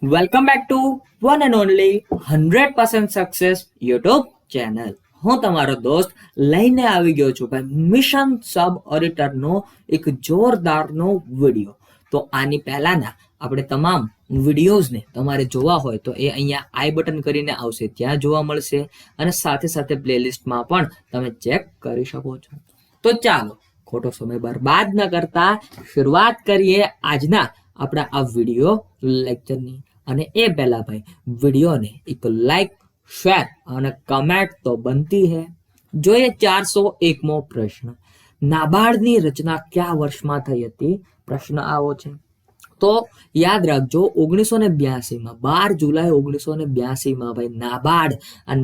Welcome back to one and only 100% success YouTube channel. હું તમારો દોસ્ત લઈને આવી ગયો છું ભાઈ મિશન સબ ઓડિટરનો એક જોરદારનો વિડીયો. તો આની પહેલાના આપણે તમામ વિડીયોઝને તમારે જોવા હોય તો એ અહીંયા આઈ બટન કરીને આવશે, ત્યાં જોવા મળશે અને સાથે સાથે પ્લેલિસ્ટમાં પણ તમે ચેક કરી શકો છો. તો ચાલો ખોટો સમય બરબાદ ન કરતા શરૂઆત કરીએ આજના આપણા આ વિડીયો લેક્ચરની. અને એ પહેલા ભાઈ વિડીયોને એક લાઈક, શેર અને કમેન્ટ તો બનતી હે. જોઈએ 401મો પ્રશ્ન. નાબાર્ડની રચના કયા વર્ષમાં થઈ હતી? પ્રશ્ન આવો છે. તો યાદ રાખજો 1982માં 12 જુલાઈ 1982માં ભાઈ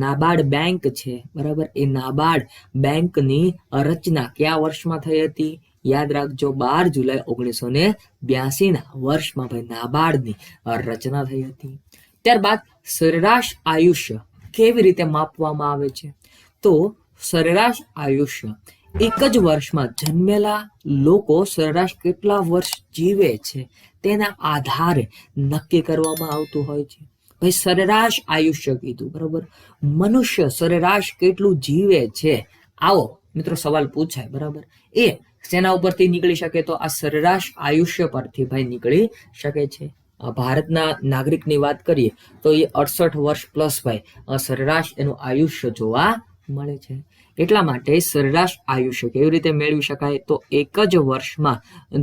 નાબાર્ડ બેંક છે બરાબર, એ નાબાર્ડ બેંકની રચના કયા વર્ષમાં થઈ હતી? યાદ રાખજો 12 જુલાઈ 1982ના વર્ષમાં ભાઈ નાબાર્ડની રચના થઈ હતી. ત્યારબાદ સરેરાશ આયુષ્ય કેવી રીતે માપવામાં આવે છે? તો સરેરાશ આયુષ્ય એક જ વર્ષમાં જન્મેલા લોકો સરેરાશ કેટલા વર્ષ જીવે છે તેના આધારે નક્કી કરવામાં આવતું હોય છે. ભાઈ સરેરાશ આયુષ્ય કીધું બરાબર, મનુષ્ય સરેરાશ કેટલું જીવે છે આવો મિત્રો સવાલ પૂછાય બરાબર, એ સેના ઉપરથી નીકળી શકે? તો આ સરેરાશ આયુષ્ય પરથી ભાઈ નીકળી શકે છે. ભારતના નાગરિકની વાત કરીએ તો એ 68 વર્ષ પ્લસ ભાઈ સરેરાશ એનું આયુષ્ય જોવા મળે છે. એટલા માટે સરેરાશ આયુષ્ય કેવી રીતે મેળવી શકાય? તો એક જ વર્ષમાં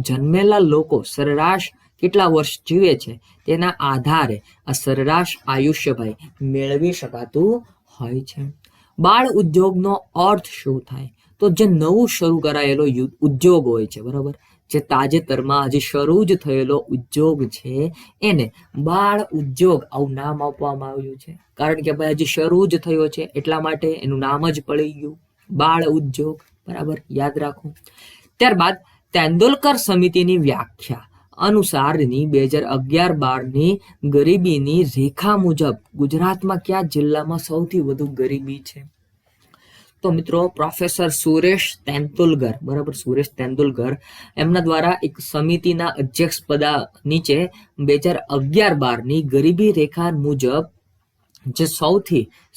જન્મેલા લોકો સરેરાશ કેટલા વર્ષ જીવે છે તેના આધારે આ સરેરાશ આયુષ્ય ભાઈ મેળવી શકાતું હોય છે. બાળ ઉદ્યોગનો અર્થ શું થાય? તો જે નવું શરૂ કરાયેલો ઉદ્યોગ હોય છે બરાબર, જે તાજેતરમાં હજી શરૂ જ થયેલો ઉદ્યોગ છે એને બાળ ઉદ્યોગ આવું નામ આપવામાં આવ્યું છે. કારણ કે ભાઈ હજી શરૂ જ થયો છે એટલા માટે એનું નામ જ પડી ગયું બાળ ઉદ્યોગ બરાબર, યાદ રાખો. ત્યારબાદ તેંડુલકર સમિતિની વ્યાખ્યા અનુસારની 2011-12ની ગરીબીની રેખા મુજબ ગુજરાતમાં કયા જિલ્લામાં સૌથી વધુ ગરીબી છે? તો મિત્રો પ્રોફેસર સુરેશ તેંડુલકર બરાબર, સુરેશ તેંડુલકર એમના દ્વારા એક સમિતિના અધ્યક્ષ પદા નીચે 2011-12ની ગરીબી રેખા મુજબ જે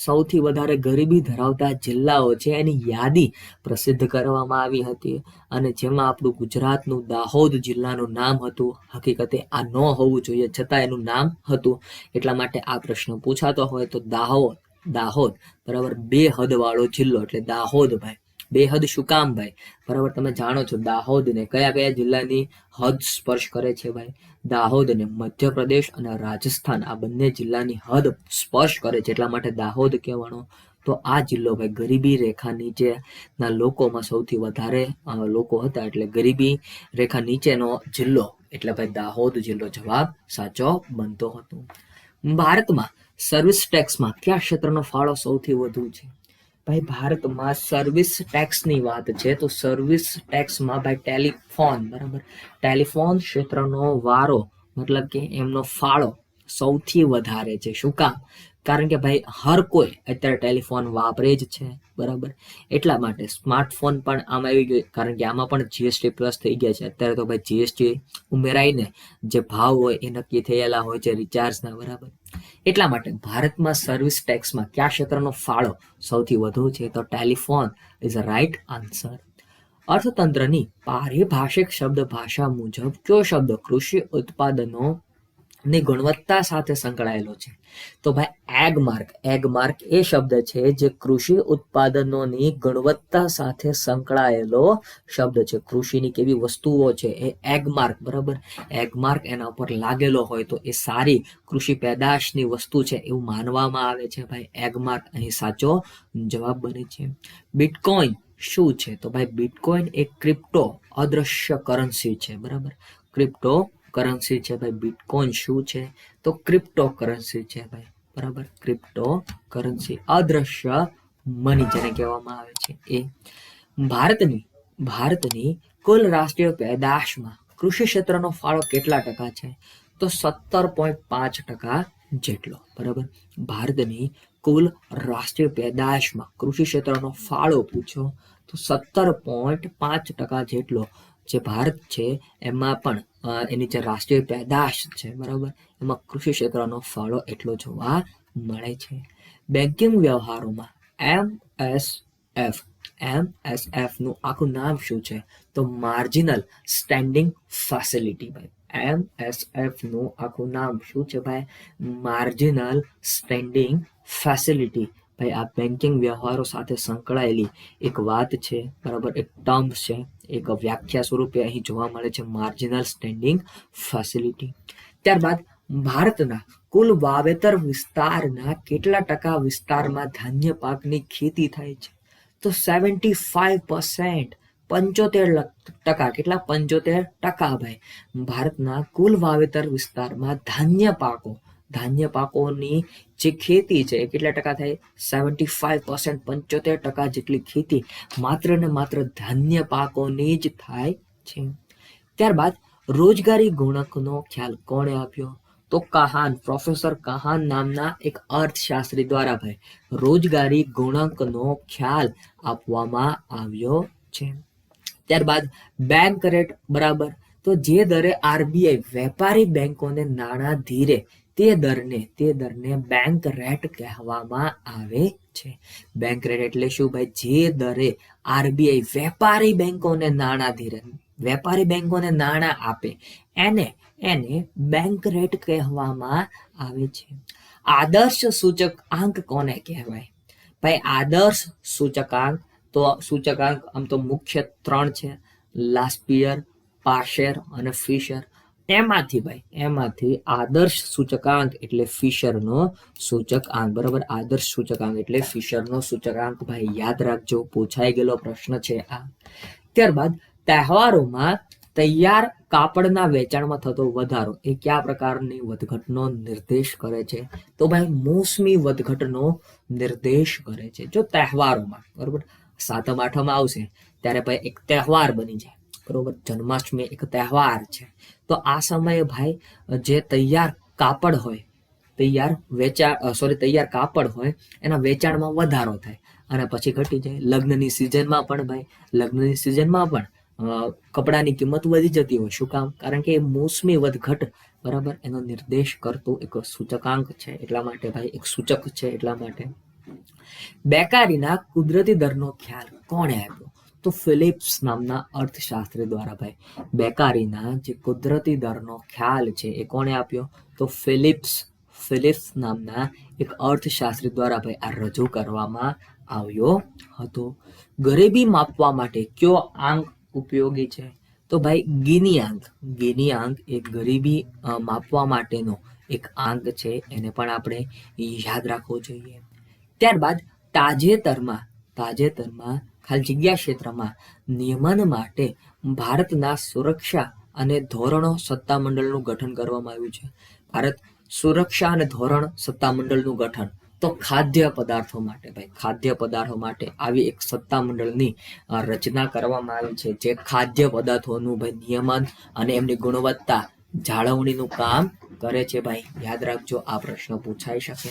સૌથી વધારે ગરીબી ધરાવતા જિલ્લાઓ છે એની યાદી પ્રસિદ્ધ કરવામાં આવી હતી. અને જેમાં આપણું ગુજરાતનું દાહોદ જિલ્લાનું નામ હતું. હકીકતે આ ન હોવું જોઈએ છતાં એનું નામ હતું. એટલા માટે આ પ્રશ્ન પૂછાતો હોય તો દાહોદ બરાબર, બે હદ વાળો જિલ્લો એટલે દાહોદ ભાઈ. બે હદ શું કામ ભાઈ? બરાબર, તમે જાણો છો દાહોદ ને કયા જિલ્લાની હદ સ્પર્શ કરે છે ભાઈ? દાહોદ ને મધ્યપ્રદેશ અને રાજસ્થાન આ બંને જિલ્લાની હદ સ્પર્શ કરે છે એટલા માટે દાહોદ કહેવાનો. તો આ જિલ્લો ભાઈ ગરીબી રેખા નીચેના લોકોમાં સૌથી વધારે લોકો હતા એટલે ગરીબી રેખા નીચેનો જિલ્લો એટલે ભાઈ દાહોદ જિલ્લો જવાબ સાચો બનતો હતો. ભારતમાં સર્વિસ ટેક્સમાં કયા ક્ષેત્રનો ફાળો સૌથી વધુ છે? ભાઈ ભારતમાં સર્વિસ ટેક્સની વાત છે તો સર્વિસ ટેક્સમાં ભાઈ ટેલિફોન બરાબર, ટેલિફોન ક્ષેત્રનો વારો મતલબ કે એમનો ફાળો સૌથી વધારે છે. શું કામ? કારણ કે ભાઈ હર કોઈ અત્યારે ટેલિફોન વાપરે જ છે બરાબર, એટલા માટે સ્માર્ટફોન પણ આમાં આવી ગયું કારણ કે આમાં પણ જીએસટી પ્લસ થઈ ગયા છે. અત્યારે તો ભાઈ જીએસટી ઉમેરાઈને જે ભાવ હોય એ નક્કી થયેલા હોય છે રિચાર્જના બરાબર. એટલા માટે ભારતમાં સર્વિસ ટેક્સમાં કયા ક્ષેત્રનો ફાળો સૌથી વધુ છે? તો telephone is a right answer. અર્થતંત્રની પારિભાષિક શબ્દ ભાષા મુજબ કયો શબ્દ કૃષિ ઉત્પાદનો ની ગુણવત્તા સાથે સંકળાયેલો છે? તો ભાઈ એગમાર્ક એ શબ્દ છે જે કૃષિ ઉત્પાદનોની ગુણવત્તા સાથે સંકળાયેલો શબ્દ છે. કૃષિની કેવી વસ્તુઓ છે એ એગમાર્ક બરાબર, એગમાર્ક એના ઉપર લાગેલો હોય તો એ સારી કૃષિ પેદાશની વસ્તુ છે એવું માનવામાં આવે છે ભાઈ. એગમાર્ક અહીં સાચો જવાબ બને છે. બિટકોઇન શું છે? તો ભાઈ બિટકોઇન એક ક્રિપ્ટો અદ્રશ્ય કરન્સી છે બરાબર, ક્રિપ્ટો કરન્સી છે ભાઈ. બિટકોઇન શું છે? તો ક્રિપ્ટો કરન્સી છે ભાઈ બરાબર, ક્રિપ્ટો કરન્સી અદ્રશ્ય મની જેને કહેવામાં આવે છે એ. ભારતની કુલ રાષ્ટ્રીય પેદાશમાં કૃષિ ક્ષેત્રનો ફાળો કેટલા ટકા છે? તો 17.5% જેટલો બરાબર. ભારતની કુલ રાષ્ટ્રીય પેદાશમાં કૃષિ ક્ષેત્રનો ફાળો પૂછો તો 17.5% જેટલો જે ભારત છે એમાં પણ એની જે રાષ્ટ્રીય પેદાશ છે બરાબર, એમાં કૃષિ ક્ષેત્રનો ફાળો એટલો જોવા મળે છે. બેન્કિંગ વ્યવહારોમાં એમએસએફ નું આખું નામ શું છે? તો માર્જિનલ સ્ટેન્ડિંગ ફેસિલિટી. ભાઈ એમએસએફ નું આખું નામ શું છે ભાઈ? Marginal standing facility. ભાઈ આ બેન્કિંગ વ્યવહારો સાથે સંકળાયેલી એક વાત છે બરાબર, એક ટર્મ છે, એક વ્યાખ્યા સ્વરૂપે અહીં જોવા મળે છે, માર્જિનલ સ્ટેન્ડિંગ ફેસિલિટી. ત્યારબાદ ભારતના કુલ વાવેતર વિસ્તારના કેટલા ટકા વિસ્તારમાં ધાન્ય પાકની ખેતી થાય છે? તો 75%, 75%. કેટલા? 75% ભાઈ. ભારતના કુલ વાવેતર વિસ્તારમાં ધાન્ય પાકોની જે ખેતી છે એ કેટલા ટકા થાય? 75%, 75% જેટલી ખેતી માત્ર ને માત્ર ધાન્ય પાકોની જ થાય છે. ત્યારબાદ રોજગારી ગુણકનો ખ્યાલ કોણે આપ્યો? તો કહાન, પ્રોફેસર કહાન નામના એક અર્થશાસ્ત્રી દ્વારા ભાઈ રોજગારી ગુણકનો ખ્યાલ આપવામાં આવ્યો છે. ત્યારબાદ બેંક રેટ બરાબર, તો જે દરે આરબીઆઈ વેપારી બેંકોને નાણાં ધીરે તે દરને બેંક રેટ કહેવામાં આવે છે. બેંક રેટ એટલે શું ભાઈ? જે દરે આરબીઆઈ વેપારી બેંકોને નાણાં આપે એને બેંક રેટ કહેવામાં આવે છે. આદર્શ સૂચકાંક કોને કહેવાય? ભાઈ આદર્શ સૂચકાંક આમ તો મુખ્ય 3 છે, લાસ્પિયર, પાશેર અને ફિશર. એમાંથી આદર્શ સૂચકાંક એટલે ફિશરનો સૂચકાંક બરાબર. આદર્શ સૂચકાંક એટલે ફિશરનો સૂચકાંક. ભાઈ યાદ રાખજો, પૂછાઈ ગયેલો પ્રશ્ન છે આ. ત્યારબાદ તહેવારોમાં તૈયાર કાપડના વેચાણમાં થતો વધારો એ કયા પ્રકારની વધઘટનો નિર્દેશ કરે છે? તો ભાઈ મોસમી વધઘટનો નિર્દેશ કરે છે. જો તહેવારોમાં બરોબર, 7મ 8મ આવશે ત્યારે ભાઈ એક તહેવાર બની જાય બરોબર, જન્માષ્ટમી એક તહેવાર છે, તો આ સમયે ભાઈ જે તૈયાર કાપડ હોય એના વેચાણમાં વધારો થાય અને પછી ઘટી જાય. લગ્નની સિઝનમાં પણ કપડાની કિંમત વધી જતી હોય. શું કામ? કારણ કે મોસમી વધઘટ બરાબર એનો નિર્દેશ કરતું એક સૂચકાંક છે, એટલા માટે ભાઈ એક સૂચક છે એટલા માટે. બેકારીના કુદરતી દરનો ખ્યાલ કોણે આપ્યો? તો ફિલિપ્સ નામના અર્થશાસ્ત્રી દ્વારા ભાઈ બેકારીના જે કુદરતી દરનો ખ્યાલ છે એ કોણે આપ્યો? તો ફિલિપ્સ નામના એક અર્થશાસ્ત્રી દ્વારા ભાઈ આ રજૂ કરવામાં આવ્યો હતો. ગરીબી માપવા માટે કયો આંક ઉપયોગી છે? તો ભાઈ ગિની આંક એ ગરીબી માપવા માટેનો એક આંક છે, એને પણ આપણે યાદ રાખવો જોઈએ. ત્યારબાદ તાજેતરમાં ખાલી જગ્યા ક્ષેત્રમાં નિયમન માટે ભારતના સુરક્ષા અને ધોરણો સત્તામંડળનું ગઠન કરવામાં આવ્યું છે. ભારત સુરક્ષા અને ધોરણ સત્તામંડળનું ગઠન તો ખાદ્ય પદાર્થો માટે આવી એક સત્તામંડળની રચના કરવામાં આવી છે, જે ખાદ્ય પદાર્થોનું ભાઈ નિયમન અને એમની ગુણવત્તા જાળવણીનું કામ કરે છે. ભાઈ યાદ રાખજો, આ પ્રશ્ન પૂછાઈ શકે.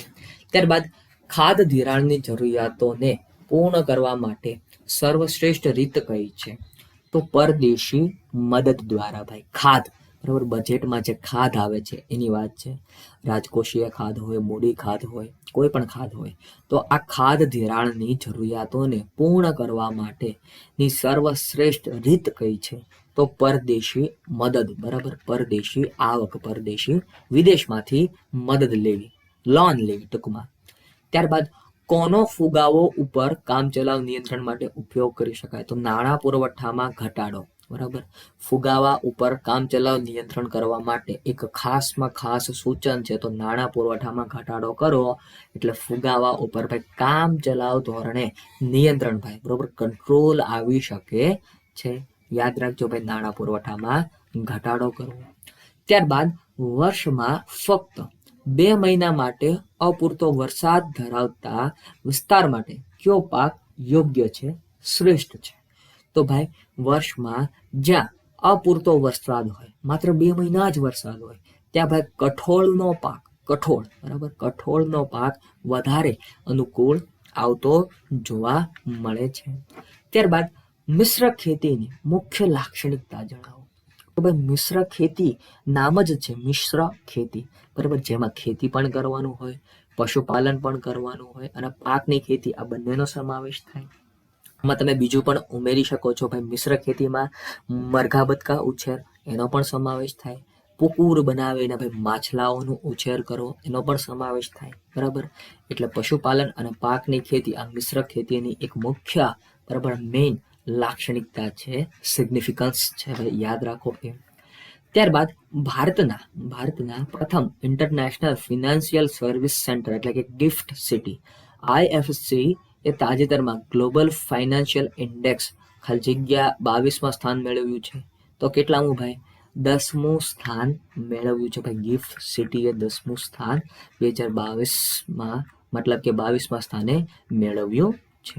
ત્યારબાદ ખાદ્ય ધિરાણની જરૂરિયાતોને પૂર્ણ કરવા માટે સર્વશ્રેષ્ઠ રીત કઈ છે? તો પરદેશી મદદ દ્વારા. ભાઈ ખાદ બરાબર, બજેટમાં જે ખાદ આવે છે એની વાત છે. રાજકોષીય ખાદ હોય, મૂડી ખાદ હોય, કોઈ પણ ખાદ હોય, તો આ ખાદ ધિરાણની જરૂરિયાતોને પૂર્ણ કરવા માટેની સર્વશ્રેષ્ઠ રીત કઈ છે? તો પરદેશી મદદ બરાબર, પરદેશી આવક, પરદેશી વિદેશમાંથી મદદ લેવી, લોન લેવી ટૂંકમાં. ત્યારબાદ કોનો ફુગાવો ઉપર કામચલાઉ નિયંત્રણ માટે ઉપયોગ કરી શકાય? તો નાણાં પુરવઠામાં ઘટાડો બરાબર. ફુગાવા ઉપર કામચલાઉ નિયંત્રણ કરવા માટે એક ખાસમાં ખાસ સૂચન છે, તો નાણાં પુરવઠામાં ઘટાડો કરો એટલે ફુગાવા ઉપર ભાઈ કામચલાઉ ધોરણે નિયંત્રણ ભાઈ બરોબર, કંટ્રોલ આવી શકે છે. યાદ રાખજો ભાઈ, નાણાં પુરવઠામાં ઘટાડો કરવો. ત્યારબાદ વર્ષમાં ફક્ત 2 મહિના માટે અપૂરતો વરસાદ ધરાવતા વિસ્તાર માટે કયો પાક યોગ્ય છે, શ્રેષ્ઠ છે? તો ભાઈ વર્ષમાં જ્યાં અપૂરતો વરસાદ હોય, માત્ર 2 મહિના જ વરસાદ હોય, ત્યાં ભાઈ કઠોળનો પાક વધારે અનુકૂળ આવતો જોવા મળે છે. ત્યારબાદ મિશ્ર ખેતીની મુખ્ય લાક્ષણિકતા જણાવો. તો ભાઈ મિશ્ર ખેતી નામ જ છે મિશ્ર ખેતી, બરાબર, જેમાં ખેતી પણ કરવાનું હોય, પશુપાલન પણ કરવાનું હોય અને પાકની ખેતી, આ બંનેનો સમાવેશ થાય. આમાં તમે બીજું પણ ઉમેરી શકો છો ભાઈ, મિશ્ર ખેતીમાં મરઘા બતકા ઉછેર એનો પણ સમાવેશ થાય, પુકુર બનાવીને ભાઈ માછલાઓનો ઉછેર કરવો એનો પણ સમાવેશ થાય, બરાબર. એટલે પશુપાલન અને પાકની ખેતી આ મિશ્ર ખેતીની એક મુખ્ય, બરાબર, મેઇન લાક્ષણિકતા છે, સિગ્નિફિકન્સ છે, ભાઈ યાદ રાખો એ. ત્યારબાદ ભારતના પ્રથમ ઇન્ટરનેશનલ ફિનાન્શિયલ સર્વિસ સેન્ટર એટલે કે ગિફ્ટ સિટી IFC એ તાજેતરમાં ગ્લોબલ ફાઇનાન્શિયલ ઇન્ડેક્સ ખાલી જગ્યા 22માં સ્થાન મેળવ્યું છે. તો કેટલામું ભાઈ? 10મું સ્થાન મેળવ્યું છે ભાઈ. ગિફ્ટ સિટીએ 10મું સ્થાન 2022માં, મતલબ કે 22માં સ્થાને મેળવ્યું છે.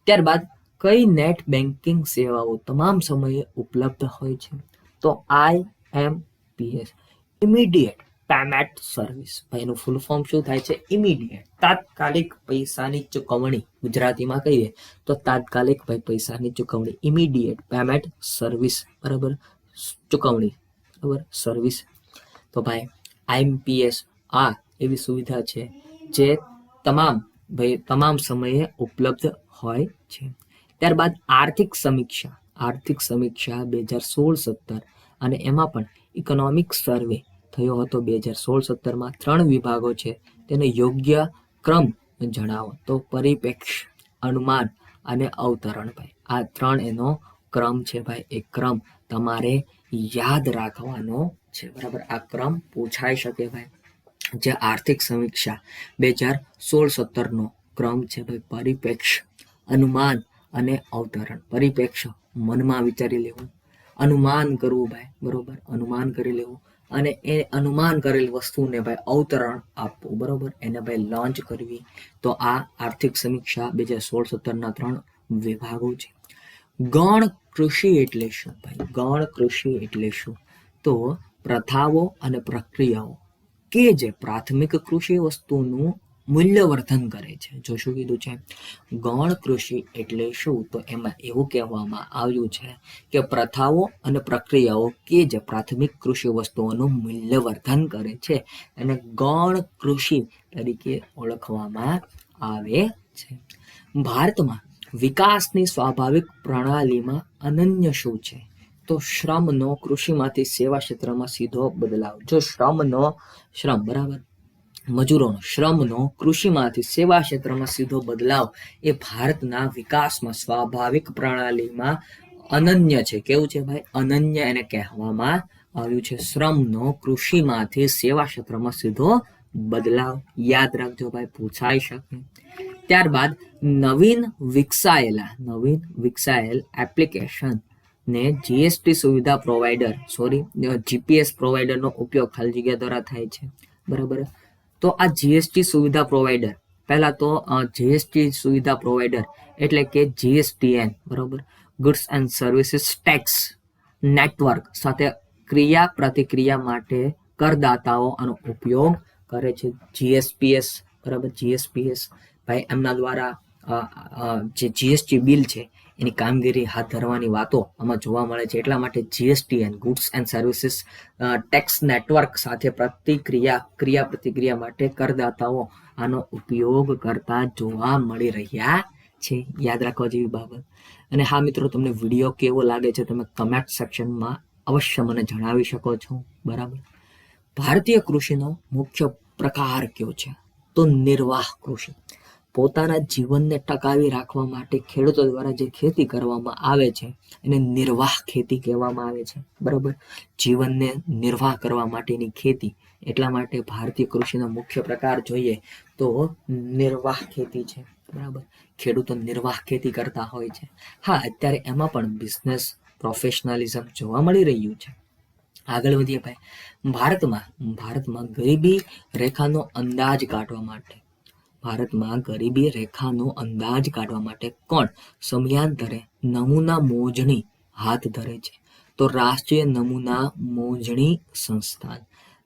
ત્યારબાદ કઈ નેટ બેન્કિંગ સેવાઓ તમામ સમયે ઉપલબ્ધ હોય છે? તો IMPS, ઇમિડિયેટ પેમેન્ટ સર્વિસ. ભાઈ એનું ફૂલ ફોર્મ શું થાય છે? ઇમિડિયેટ, તાત્કાલિક પૈસાની ચૂકવણી. ગુજરાતીમાં કહીએ તો તાત્કાલિક ભાઈ પૈસાની ચૂકવણી, ઇમિડિયેટ પેમેન્ટ સર્વિસ, બરાબર, ચૂકવણી, બરાબર, સર્વિસ. તો ભાઈ IMPS આ એવી સુવિધા છે જે તમામ સમયે ઉપલબ્ધ હોય છે. ત્યારબાદ આર્થિક સમીક્ષા 2016-17 અને એમાં પણ ઇકોનોમિક સર્વે થયો હતો 2016-17માં. 3 વિભાગો છે, તેને યોગ્ય ક્રમ જણાવો. તો પરિપ્રેક્ષ્ય, અનુમાન અને અવતરણ. ભાઈ આ 3 એનો ક્રમ છે ભાઈ. એ ક્રમ તમારે યાદ રાખવાનો છે, બરાબર. આ ક્રમ પૂછાઈ શકે ભાઈ. જે આર્થિક સમીક્ષા 2016-17નો ક્રમ છે ભાઈ, પરિપ્રેક્ષ્ય, અનુમાન અને અવતરણ. પરિપ્રેક્ષ્ય મનમાં વિચારી લેવું, અનુમાન કરવું ભાઈ, બરોબર, અનુમાન કરી લેવું, અને એ અનુમાન કરેલ વસ્તુને ભાઈ અવતરણ આપવું, બરોબર, એને ભાઈ લોન્ચ કરવી. તો આ આર્થિક સમીક્ષા 2016-17ના 3 વિભાગો છે. ગૌણ કૃષિ એટલે શું ભાઈ? ગૌણ કૃષિ એટલે શું? તો પ્રથાઓ અને પ્રક્રિયાઓ કે જે પ્રાથમિક કૃષિ વસ્તુનું મૂલ્યવર્ધન કરે છે. જો શું કીધું છે? ગૌણ કૃષિ એટલે શું? તો એમાં એવું કહેવામાં આવ્યું છે કે પ્રથાઓ અને પ્રક્રિયાઓ કે જે પ્રાથમિક કૃષિ વસ્તુઓનું મૂલ્યવર્ધન કરે છે એને ગૌણ કૃષિ તરીકે ઓળખવામાં આવે છે. ભારતમાં વિકાસની સ્વાભાવિક પ્રણાલીમાં અનન્ય શું છે? તો શ્રમનો કૃષિમાંથી સેવા ક્ષેત્રમાં સીધો બદલાવ. જો શ્રમ, બરાબર, મજૂરોનો શ્રમનો કૃષિમાંથી સેવા ક્ષેત્રમાં સીધો બદલાવ એ ભારતના વિકાસમાં સ્વાભાવિક પ્રણાલીમાં અનન્ય છે. કેવું છે ભાઈ? અનન્ય એને કહેવામાં આવ્યું છે. શ્રમનો કૃષિમાંથી સેવા ક્ષેત્રમાં સીધો બદલાવ. યાદ રાખજો ભાઈ, પૂછાઈ શકે. ત્યારબાદ નવીન વિકસાયેલ એપ્લિકેશન ને જીએસટી સુવિધા પ્રોવાઈડર GPS પ્રોવાઈડરનો ઉપયોગ ખાલી જગ્યા દ્વારા થાય છે, બરાબર. તો આ જીએસટી સુવિધા પ્રોવાઈડર, પહેલા તો જીએસટી સુવિધા પ્રોવાઈડર એટલે કે GSTN, બરાબર, goods and services tax network સાથે ક્રિયા પ્રતિક્રિયા માટે કરદાતાઓ આનો ઉપયોગ કરે છે. GSPS, બરાબર, GSPS ભાઈ એમના દ્વારા જે જીએસટી બિલ છે એની કામગીરી હાથ ધરવાની વાતો આમાં જોવા મળે છે. એટલા માટે GSTN, goods and services tax network સાથે ક્રિયા પ્રતિક્રિયા માટે કરદાતાઓ આનો ઉપયોગ કરતા જોવા મળી રહ્યા છે. યાદ રાખવા જેવી બાબત. અને હા મિત્રો, તમને વિડીયો કેવો લાગે છે તમે કમેન્ટ સેક્શનમાં અવશ્ય મને જણાવી શકો છો, બરાબર. ભારતીય કૃષિનો મુખ્ય પ્રકાર કયો છે? તો નિર્વાહ કૃષિ. પોતાના જીવનને ટકાવી રાખવા માટે ખેડૂતો દ્વારા જે ખેતી કરવામાં આવે છે એને નિર્વાહ ખેતી કહેવામાં આવે છે, બરાબર. જીવનને નિર્વાહ કરવા માટેની ખેતી. એટલા માટે ભારતીય કૃષિનો મુખ્ય પ્રકાર જોઈએ તો નિર્વાહ ખેતી છે, બરાબર. ખેડૂતો નિર્વાહ ખેતી કરતા હોય છે. હા, અત્યારે એમાં પણ બિઝનેસ પ્રોફેશનલિઝમ જોવા મળી રહ્યું છે. આગળ વધીએ ભાઈ. ભારતમાં ગરીબી રેખાનો અંદાજ કાઢવા માટે કોણ સમયાંતરે નમૂના મોજણી હાથ ધરે છે? તો રાષ્ટ્રીય નમૂના મોજણી સંસ્થાન.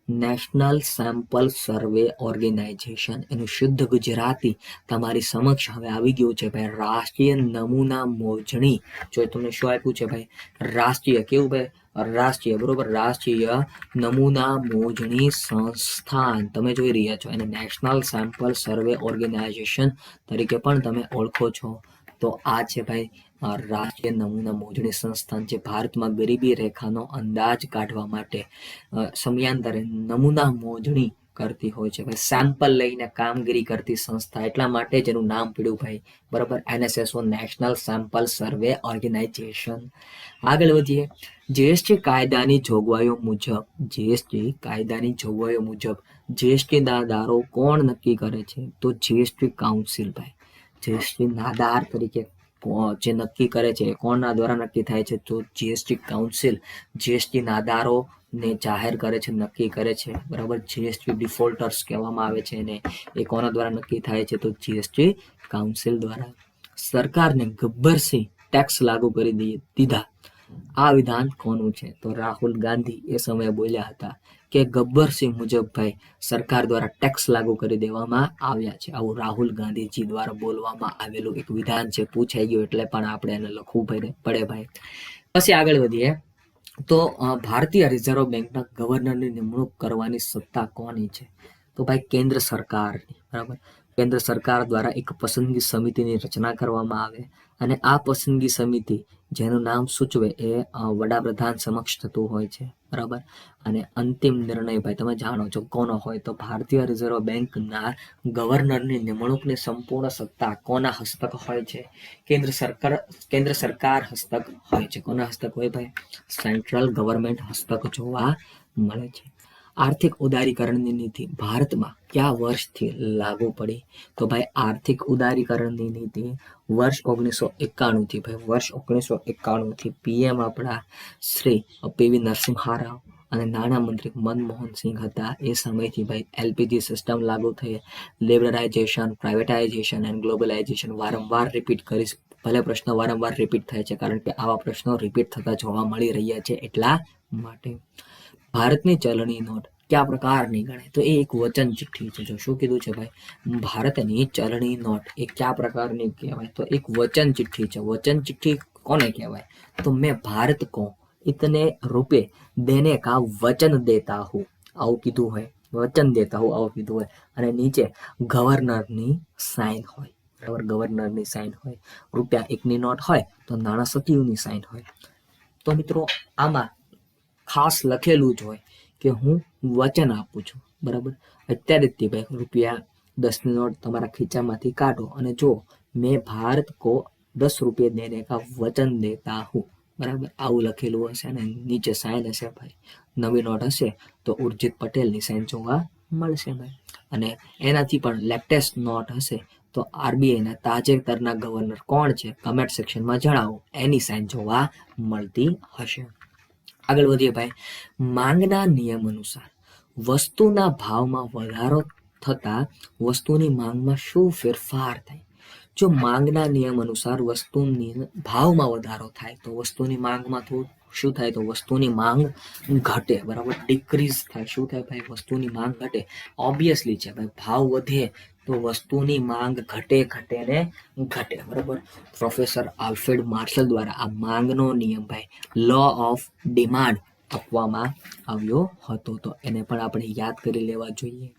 નેશનલ સેમ્પલ સર્વે ઓર્ગેનાઇઝેશન, એનું શુદ્ધ ગુજરાતી તમારી સમક્ષ હવે આવી ગયું છે ભાઈ, રાષ્ટ્રીય નમૂના મોજણી. જો તમને શું આપ્યું છે ભાઈ, રાષ્ટ્રીય, કેવું ભાઈ, રાષ્ટ્રીય, બરોબર, રાષ્ટ્રીય નમૂના મોજણી સંસ્થાન તમે જોઈ રહ્યા છો, એને નેશનલ સેમ્પલ સર્વે ઓર્ગેનાઇઝેશન તરીકે પણ તમે ઓળખો છો. તો આ છે ભાઈ રાષ્ટ્રીય નમૂના મોજણી સંસ્થાન, જે ભારતમાં ગરીબી રેખાનો અંદાજ કાઢવા માટે સમયાંતરે નમૂના મોજણી કરતી હોય છે ભાઈ, સેમ્પલ લઈને કામગીરી કરતી સંસ્થા, એટલા માટે જ એનું નામ પડ્યું ભાઈ, બરાબર, NSSO, નેશનલ સેમ્પલ સર્વે ઓર્ગેનાઇઝેશન. આગળ વધીએ. જીએસટી કાયદાની જોગવાઈઓ મુજબ, જીએસટી કાયદાની જોગવાઈઓ મુજબ જીએસટી ના દરો કોણ નક્કી કરે છે? તો જીએસટી કાઉન્સિલ ભાઈ, જીએસટી ના દર તરીકે જે નક્કી કરે છે કોના દ્વારા નક્કી થાય છે? તો જીએસટી કાઉન્સિલ જીએસટી ના દરો ને જાહેર કરે છે, નક્કી કરે છે, બરાબર. જીએસટી ડિફોલ્ટર્સ કહેવામાં આવે છે એને, એ કોના દ્વારા નક્કી થાય છે? તો જીએસટી કાઉન્સિલ દ્વારા. સરકારને ગબ્બરસિંહ ટેક્સ લાગુ કરી દીધા, આ વિધાન કોનું છે? તો રાહુલ ગાંધી એ સમયે બોલ્યા હતા કે ગબ્બરસિંહ મુજબ ભાઈ સરકાર દ્વારા ટેક્સ લાગુ કરી દેવામાં આવ્યા છે. આવું રાહુલ ગાંધીજી દ્વારા બોલવામાં આવેલું એક વિધાન છે. પૂછાઈ ગયું એટલે પણ આપણે એને લખવું પડે ભાઈ. પછી આગળ વધીએ તો ભારતીય રિઝર્વ બેંકના ગવર્નરની નિમણૂક કરવાની સત્તા કોની છે? તો ભાઈ કેન્દ્ર સરકારની, બરાબર. કેન્દ્ર સરકાર દ્વારા એક પસંદગી સમિતિની રચના કરવામાં આવે, અને આ પસંદગી સમિતિ જેનું નામ સૂચવે એ વડાપ્રધાન સમક્ષ થતું હોય છે, બરાબર. અને અંતિમ નિર્ણય ભાઈ તમે જાણો છો કોનો હોય? તો ભારતીય રિઝર્વ બેંકના ગવર્નરની નિમણૂકની સંપૂર્ણ સત્તા કોના હસ્તક હોય છે? કેન્દ્ર સરકાર હસ્તક હોય છે. કોના હસ્તક હોય ભાઈ? સેન્ટ્રલ ગવર્મેન્ટ હસ્તક જોવા મળે છે. આર્થિક ઉદારીકરણની નીતિ ભારતમાં કયા વર્ષથી લાગુ પડી? તો ભાઈ આર્થિક ઉદારીકરણની નીતિ વર્ષ 1991 થી ભાઈ, વર્ષ 1991 થી પીએમ આપણા શ્રી પીવી નરસિંહા રાવ અને નાણામંત્રી મનમોહન સિંહ હતા. એ સમયથી ભાઈ એલપીજી સિસ્ટમ લાગુ થઈ, લિબરલાઇઝેશન, પ્રાઇવેટાઇઝેશન એન્ડ ગ્લોબલાઇઝેશન. વારંવાર રિપીટ કરીશ, ભલે પ્રશ્ન વારંવાર રિપીટ થાય છે, કારણ કે આવા પ્રશ્નો રિપીટ થતા જોવા મળી રહ્યા છે, એટલા માટે. ભારતની ચલણી નોટ કયા પ્રકારની ગણાય? તો એ એક વચન ચિઠ્ઠી છે. જો શું કીધું છે ભાઈ, ભારતની ચલણી નોટ એ કયા પ્રકારની કહેવાય? તો એક વચન ચિઠ્ઠી છે. વચન ચિઠ્ઠી કોને કહેવાય? તો મેં ભારત કો इतने रुपए देने का वचन देता हूँ, આવું કીધું હોય, વચન દેતા હું આવું કીધું હોય, અને નીચે ગવર્નરની સાઇન હોય, બરાબર, ગવર્નરની સાઇન હોય. રૂપિયા એકની નોટ હોય તો નાણાં સચિવની સાઇન હોય. તો મિત્રો આમાં ખાસ લખેલું જ હોય કે હું વચન આપું છું, બરાબર. અત્યારે જ ભાઈ રૂપિયા 10ની નોટ તમારા ખીચામાંથી કાઢો અને જો મેં ભારત કો 10 रुपये देने का वचन देता हूँ, બરાબર, આવું લખેલું હશે અને નીચે સાઇન હશે ભાઈ. નવી નોટ હશે તો ઉર્જિત પટેલની સાઇન જોવા મળશે ભાઈ. અને એનાથી પણ લેટેસ્ટ નોટ હશે તો આરબીઆઈના તાજેતરના ગવર્નર કોણ છે? કમેન્ટ સેક્શનમાં જણાવો, એની સાઇન જોવા મળતી હશે. આગળ વધીએ ભાઈ. માંગના નિયમ અનુસાર વસ્તુના ભાવમાં વધારો થતા વસ્તુની માંગમાં શું ફેરફાર થાય? જો માંગના નિયમ અનુસાર વસ્તુની ભાવમાં વધારો થાય તો વસ્તુની માંગમાં થોડું શું થાય? તો વસ્તુની માંગ ઘટે, બરાબર, ડિક્રીઝ થાય. શું થાય ભાઈ? વસ્તુની માંગ ઘટે. ઓબ્વિયસલી છે ભાઈ, ભાવ વધે તો વસ્તુની માંગ ઘટે ને ઘટે, બરાબર. પ્રોફેસર આલ્ફ્રેડ માર્શલ દ્વારા આ માંગનો નિયમ ભાઈ, લો ઓફ ડિમાન્ડ આપવામાં આવ્યો હતો. તો એને પણ આપણે યાદ કરી લેવા જોઈએ.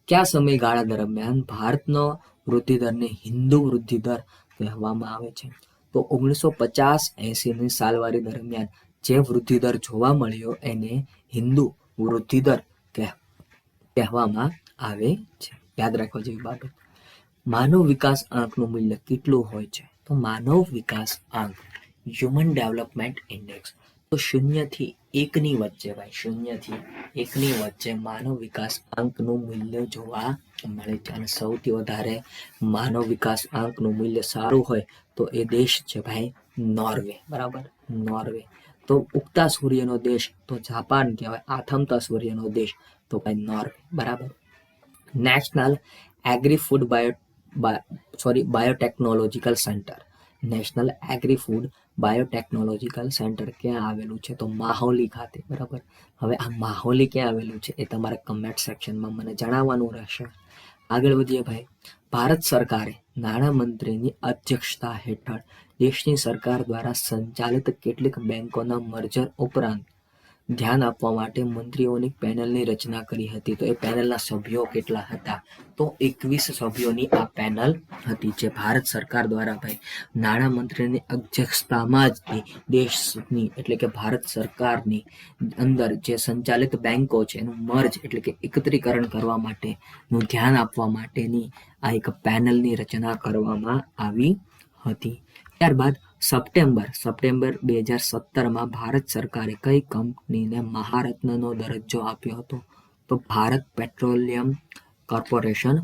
કયા સમયગાળા દરમિયાન ભારતનો વૃદ્ધિદરને હિન્દુ વૃદ્ધિદર કહેવામાં આવે છે? તો 1950-80ની સાલવારી દરમિયાન જે વૃદ્ધિદર જોવા મળ્યો એને હિન્દુ વૃદ્ધિદર કહેવામાં આવે છે. યાદ રાખવા જેવી બાબત. માનવ વિકાસ આંકનું મૂલ્ય કેટલું હોય છે? તો માનવ વિકાસ આંક, હ્યુમન ડેવલપમેન્ટ ઇન્ડેક્સ, તો 0 થી 1ની વચ્ચે ભાઈ, 0 થી 1ની વચ્ચે માનવ વિકાસ આંકનું મૂલ્ય જોવા મળે છે. અને સૌથી વધારે માનવ વિકાસ આંકનું મૂલ્ય સારું હોય તો એ દેશ છે ભાઈ નોર્વે, બરાબર, નોર્વે. તો ઉગતા સૂર્યનો દેશ તો જાપાન કહેવાય, આથમતા સૂર્યનો દેશ તો ભાઈ નોર્વે, બરાબર. National agri food biotechnological centre national agri food biotechnological centre ક્યાં આવેલું છે? તો માહોલી ખાતે, બરાબર. હવે આ માહોલી ક્યાં આવેલું છે એ તમારે કમેન્ટ સેક્શનમાં મને જણાવવાનું રહેશે. આગળ વધીએ ભાઈ. ભારત સરકારે નાણામંત્રીની અધ્યક્ષતા હેઠળ દેશની સરકાર દ્વારા સંચાલિત કેટલીક બેંકોના મર્જર ઉપરાંત ધ્યાન આપવા માટે મંત્રીઓની પેનલની રચના કરી હતી. તો એ પેનલના સભ્યો કેટલા હતા? તો 21 સભ્યોની આ પેનલ હતી, જે ભારત સરકાર દ્વારા ભાઈ નાણામંત્રીની અધ્યક્ષતામાં જ દેશની એટલે કે ભારત સરકારની અંદર જે સંચાલિત બેંકો છે એનું મર્જ એટલે કે એકત્રીકરણ કરવા માટેનું ધ્યાન આપવા માટેની આ એક પેનલની રચના કરવામાં આવી હતી. ત્યારબાદ સપ્ટેમ્બર 2017માં ભારત સરકારે કઈ કંપનીને મહારત્નનો દરજ્જો આપ્યો હતો? તો Bharat petroleum corporation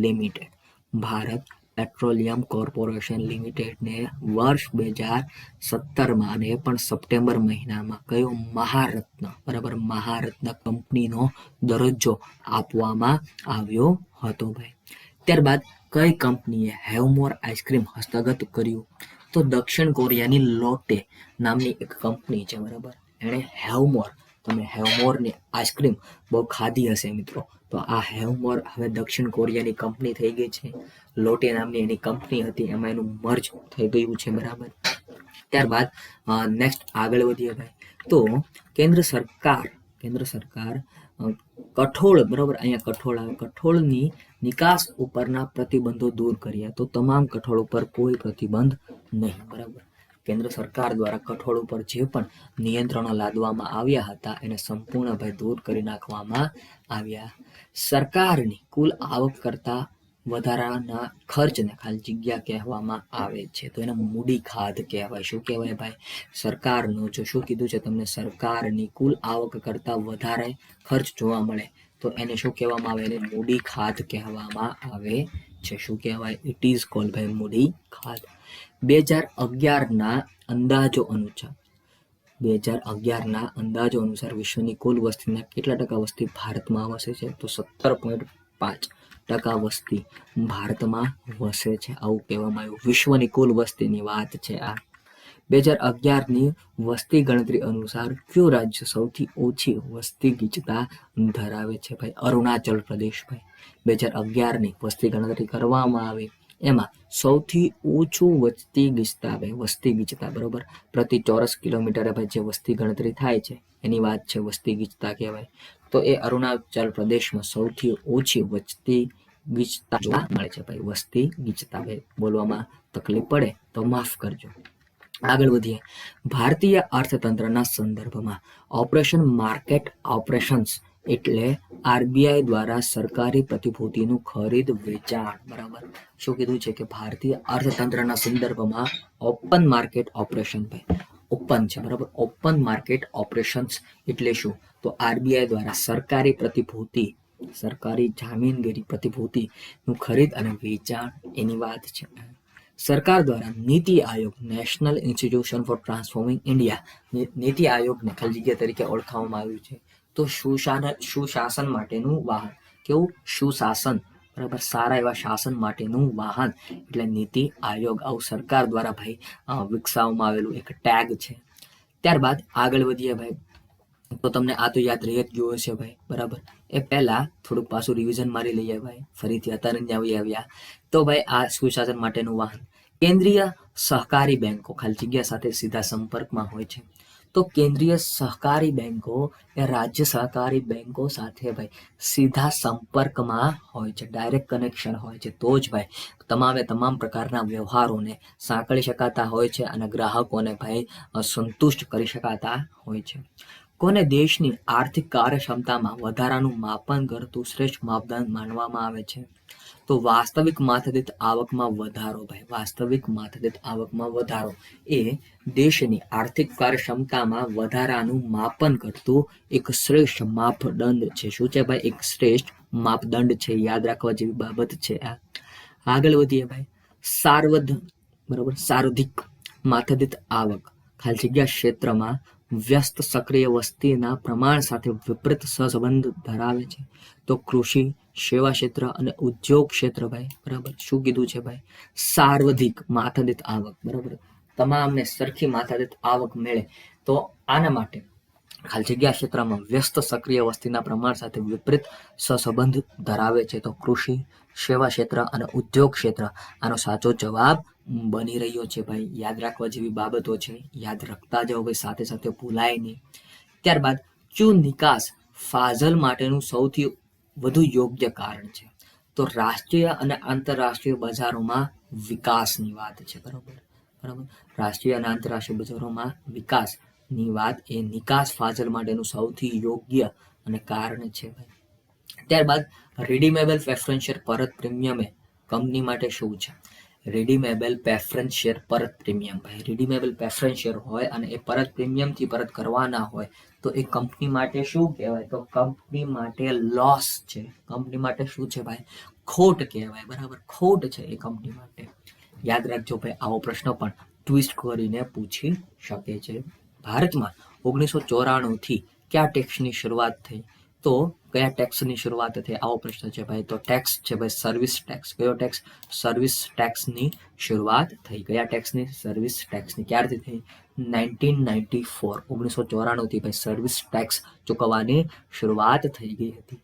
limited. Bharat petroleum corporation લિમિટેડને વર્ષ 2017માં અને એ પણ સપ્ટેમ્બર મહિનામાં કયો મહારત્ન, બરાબર, મહારત્ન કંપનીનો દરજ્જો આપવામાં આવ્યો હતો ભાઈ. ત્યારબાદ કઈ કંપનીએ હેવમોર આઈસ્ક્રીમ હસ્તગત કર્યું? તો દક્ષિણ કોરિયાની લોટે નામની એક કંપની છે, બરાબર, એણે હેવમોર, તમે હેવમોરની આઈસ્ક્રીમ બહુ ખાધી હશે મિત્રો, તો આ હેવમોર હવે દક્ષિણ કોરિયાની કંપની થઈ ગઈ છે. લોટે નામની એની કંપની હતી, એમાં એનું મર્જ થઈ ગયું છે, બરાબર. ત્યારબાદ નેક્સ્ટ આગળ વધીએ ભાઈ. તો કેન્દ્ર સરકાર કઠોળ, બરાબર, અહીંયા કઠોળ આવે, કઠોળની નિકાસ ઉપરના પ્રતિબંધો દૂર કર્યા. તો તમામ કઠોળ ઉપર કોઈ પ્રતિબંધ નહીં, બરાબર. કેન્દ્ર સરકાર દ્વારા કઠોળ ઉપર જે પણ નિયંત્રણો લાદવામાં આવ્યા હતા એને સંપૂર્ણ ભાઈ દૂર કરી નાખવામાં આવ્યા. સરકારની કુલ આવક કરતા વધારાના ખર્ચને ખાલી જગ્યા કહેવામાં આવે છે, તો એને મૂડી ખાધ કહેવાય. શું કહેવાય ભાઈ? સરકારનું જો શું કીધું છે તમને, સરકારની કુલ આવક કરતા વધારે ખર્ચ જોવા મળે તો એને શું કહેવામાં આવે? એને મૂડી ખાધ કહેવામાં આવે છે. શું કહેવાય? ઇટ ઇઝ કોલ્ડ ભાઈ મૂડી ખાધ. 2011ના અંદાજો અનુસાર વિશ્વની કુલ વસ્તીના કેટલા ટકા વસ્તી ભારતમાં વસે છે? તો 17.5% વસ્તી ભારતમાં વસે છે, આવું કહેવામાં આવ્યું. વિશ્વની કુલ વસ્તીની વાત છે આ. 2011ની વસ્તી ગણતરી અનુસાર કયું રાજ્ય સૌથી ઓછી વસ્તી ગીચતા ધરાવે છે? ભાઈ અરુણાચલ પ્રદેશ. ભાઈ 2011ની વસ્તી ગણતરી કરવામાં આવી, એમાં સૌથી ઓછું વસ્તી ગીચતા, બરોબર, પ્રતિ ચોરસ કિલોમીટરે ભાઈ જે વસ્તી ગણતરી થાય છે એની વાત છે, વસ્તી ગીચતા કહેવાય. તો એ અરુણાચલ પ્રદેશમાં સૌથી ઓછી વસ્તી ગીચતા જોવા મળે છે ભાઈ. વસ્તી ગીચતા, ભાઈ બોલવામાં તકલીફ પડે તો માફ કરજો. આગળ વધીએ. ભારતીય અર્થતંત્રના સંદર્ભમાં ઓપરેશન માર્કેટ ઓપરેશન્સ એટલે આરબીઆઈ દ્વારા સરકારી પ્રતિભૂતિનું ખરીદ વેચાણ, બરાબર. શું કીધું છે કે ભારતીય અર્થતંત્રના સંદર્ભમાં ઓપન માર્કેટ ઓપરેશન, ભાઈ ઓપન છે, બરાબર. ઓપન માર્કેટ ઓપરેશન્સ એટલે શું? તો આરબીઆઈ દ્વારા સરકારી જામીનગીરી પ્રતિભૂતિનું ખરીદ અને વેચાણ એની વાત છે. સરકાર દ્વારા નીતિ આયોગ, national institution for transforming India, નીતિ આયોગને ખાલી જગ્યા તરીકે ઓળખાવવામાં આવ્યું છે. તો સુશાસન માટેનું વાહન, કેવું? સુશાસન, બરાબર, સારા એવા શાસન માટેનું વાહન એટલે નીતિ આયોગ. આવું સરકાર દ્વારા ભાઈ વિકસાવવામાં આવેલું એક ટેગ છે. ત્યારબાદ આગળ વધીએ ભાઈ. તો તમને આ તો યાદ રહી જ ગયું હશે ભાઈ, બરાબર. એ પહેલા થોડુંક પાછું રિવિઝન મારી લઈએ ભાઈ, ફરીથી અત્યારે જ આવ્યા. તો ભાઈ આ સુશાસન માટેનું વાહન કેન્દ્રીય સહકારી બેંકો ખાલી જગ્યા સાથે સીધા સંપર્કમાં હોય છે. તો કેન્દ્રીય સહકારી બેંકો એ રાજ્ય સહકારી બેંકો સાથે ભાઈ સીધા સંપર્કમાં હોય છે, ડાયરેક્ટ કનેક્શન હોય છે, તો જ ભાઈ તમામ પ્રકારના વ્યવહારોને સાંકળી શકાતા હોય છે અને ગ્રાહકોને ભાઈ સંતુષ્ટ કરી શકાતા હોય છે. કોને દેશની આર્થિક કાર્યક્ષમતામાં વધારાનું માપન કરતું શ્રેષ્ઠ માપદંડ માનવામાં આવે છે? તો વાસ્તવિક માથાદીઠ આવકમાં વધારો, ભાઈ વાસ્તવિક માથાદીઠ આવકમાં વધારો એ દેશની આર્થિક કાર્યક્ષમતામાં વધારાનું માપન કરતું એક શ્રેષ્ઠ માપદંડ છે. શું છે ભાઈ? એક શ્રેષ્ઠ માપદંડ છે, યાદ રાખવા જેવી બાબત છે આ. આગળ વધીએ ભાઈ. સાર્વધિક માથાદીઠ આવક ખાલી જગ્યા ક્ષેત્રમાં વ્યસ્ત સક્રિય વસ્તીના પ્રમાણ સાથે વિપરીત સહસંબંધ ધરાવે છે. તો કૃષિ, સેવા ક્ષેત્ર અને ઉદ્યોગ ક્ષેત્ર ભાઈ બરાબર શું કીધું છે ભાઈ? સાર્વધિક માથાદીઠ આવક બરાબર તમામને સરખી માથાદીઠ આવક મળે. તો આના માટે ખાલી જગ્યા ક્ષેત્રમાં વ્યસ્ત સક્રિય વસ્તીના પ્રમાણ સાથે વિપરીત સહસંબંધ ધરાવે છે. તો કૃષિ, સેવા ક્ષેત્ર અને ઉદ્યોગ ક્ષેત્ર આનો સાચો જવાબ બની રહ્યો છે ભાઈ. યાદ રાખવા જેવી બાબતો છે, યાદ રાખતા જાઓ ભાઈ, સાથે સાથે ભૂલાય નહીં. ત્યારબાદ ક્યુ નિકાસ ફાજલ માટેનું સૌથી વધુ યોગ્ય કારણ છે? તો રાષ્ટ્રીય અને આંતરરાષ્ટ્રીય બજારોમાં વિકાસની વાત છે બરાબર. રાષ્ટ્રીય અને આંતરરાષ્ટ્રીય બજારોમાં વિકાસની વાત એ નિકાસ ફાજલ માટેનું સૌથી યોગ્ય અને કારણ છે ભાઈ. ત્યારબાદ રિડીમેબલ પ્રેફરન્સ શેર પરત પ્રીમિયમ એ કંપની માટે શું છે? રિડીમેબલ પ્રેફરન્સ શેર પરત પ્રીમિયમ ભાઈ રિડીમેબલ પ્રેફરન્સ શેર હોય અને એ પરત પ્રીમિયમથી પરત કરવાના હોય તો એ કંપની માટે શું કહેવાય? તો કંપની માટે લોસ છે. કંપની માટે શું છે ભાઈ? ખોટ કહેવાય બરાબર. ખોટ છે એ કંપની માટે. યાદ રાખજો ભાઈ, આવો પ્રશ્ન પણ ટ્વિસ્ટ કરીને પૂછી શકે છે. ભારતમાં 1994 થી કયા ટેક્સની શરૂઆત થઈ? તો કયા ટેક્સની શરૂઆત થઈ? આવો પ્રશ્ન છે ભાઈ. તો ટેક્સ છે ભાઈ સર્વિસ ટેક્સ. કયો ટેક્સ? સર્વિસ ટેક્સની શરૂઆત થઈ. કયા ટેક્સની? સર્વિસ ટેક્સની. ક્યારથી થઈ? 1994 1994 થી ભાઈ સર્વિસ ટેક્સ ચૂકવવાની શરૂઆત થઈ ગઈ હતી.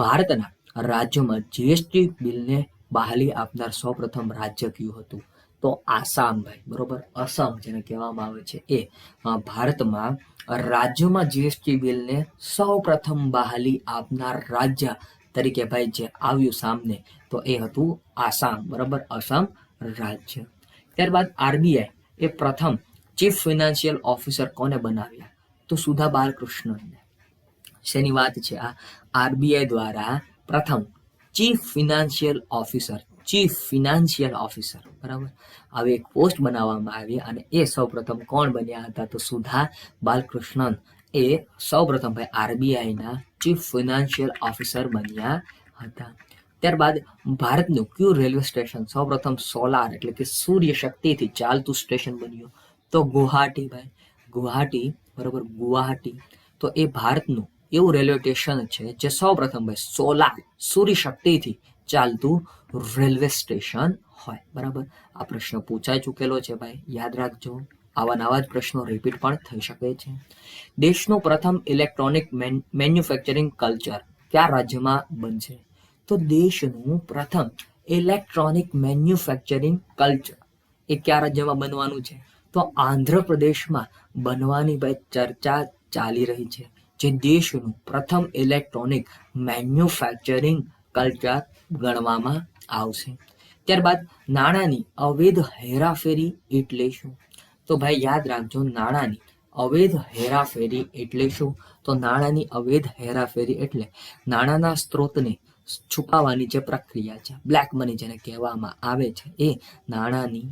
ભારતના રાજ્યોમાં જીએસટી બિલને બહાલી આપનાર સૌપ્રથમ રાજ્ય કયું હતું? તો આસામ ભાઈ બરોબર. અસમ જેને કહેવામાં આવે છે એ ભારતમાં રાજ્યોમાં જીએસટી બિલને સૌપ્રથમ બહાલી આપનાર રાજ્ય તરીકે ભાઈ જે આવ્યું સામને તો એ હતું આસામ બરાબર. આસામ રાજ્ય. ત્યારબાદ આરબીઆઈ એ પ્રથમ ચીફ ફિનાન્શિયલ ઓફિસર કોને બનાવ્યા? તો સુધા બાલકૃષ્ણનને. શેની વાત છે આ? આરબીઆઈ દ્વારા પ્રથમ ચીફ ફિનાન્શિયલ ઓફિસર બરાબર આવી એક પોસ્ટ બનાવવામાં આવી અને એ સૌપ્રથમ કોણ બન્યા હતા? તો સુધા બાલકૃષ્ણન એ સૌપ્રથમ ભાઈ આરબીઆઈના ચીફ ફિનાન્શિયલ ઓફિસર બન્યા હતા. ત્યારબાદ ભારતનું કયું રેલવે સ્ટેશન સૌપ્રથમ સોલાર એટલે કે સૂર્ય શક્તિથી ચાલતું સ્ટેશન બન્યું? તો ગુવાહાટી ભાઈ. ગુવાહાટી બરોબર. ગુવાહાટી તો એ ભારતનું એવું રેલવે સ્ટેશન છે જે સૌપ્રથમ ભાઈ સોલાર સૂર્ય શક્તિથી ચાલતું રેલવે સ્ટેશન હોય બરાબર. આ પ્રશ્ન પૂછાઈ ચૂકેલો છે ભાઈ, યાદ રાખજો. આવા નવા જ પ્રશ્નો રિપીટ પણ થઈ શકે છે. દેશનું પ્રથમ ઇલેક્ટ્રોનિક મેન્યુફેક્ચરિંગ કલ્ચર કયા રાજ્યમાં બનશે? તો દેશનું પ્રથમ ઇલેક્ટ્રોનિક મેન્યુફેક્ચરિંગ કલ્ચર એ કયા રાજ્યમાં બનવાનું છે? તો આંધ્રપ્રદેશમાં બનવાની ભાઈ ચર્ચા ચાલી રહી છે. જે દેશનું પ્રથમ ઇલેક્ટ્રોનિક મેન્યુફેક્ચરિંગ કલ્ચર ગણવામાં આવશે. ત્યારબાદ નાણાંની અવૈધ હેરાફેરી એટલે શું? તો ભાઈ યાદ રાખજો, નાણાંની અવૈધ હેરાફેરી એટલે શું? તો નાણાંની અવૈધ હેરાફેરી એટલે નાણાંના સ્ત્રોતને છુપાવવાની જે પ્રક્રિયા છે, બ્લેક મની જેને કહેવામાં આવે છે, એ નાણાંની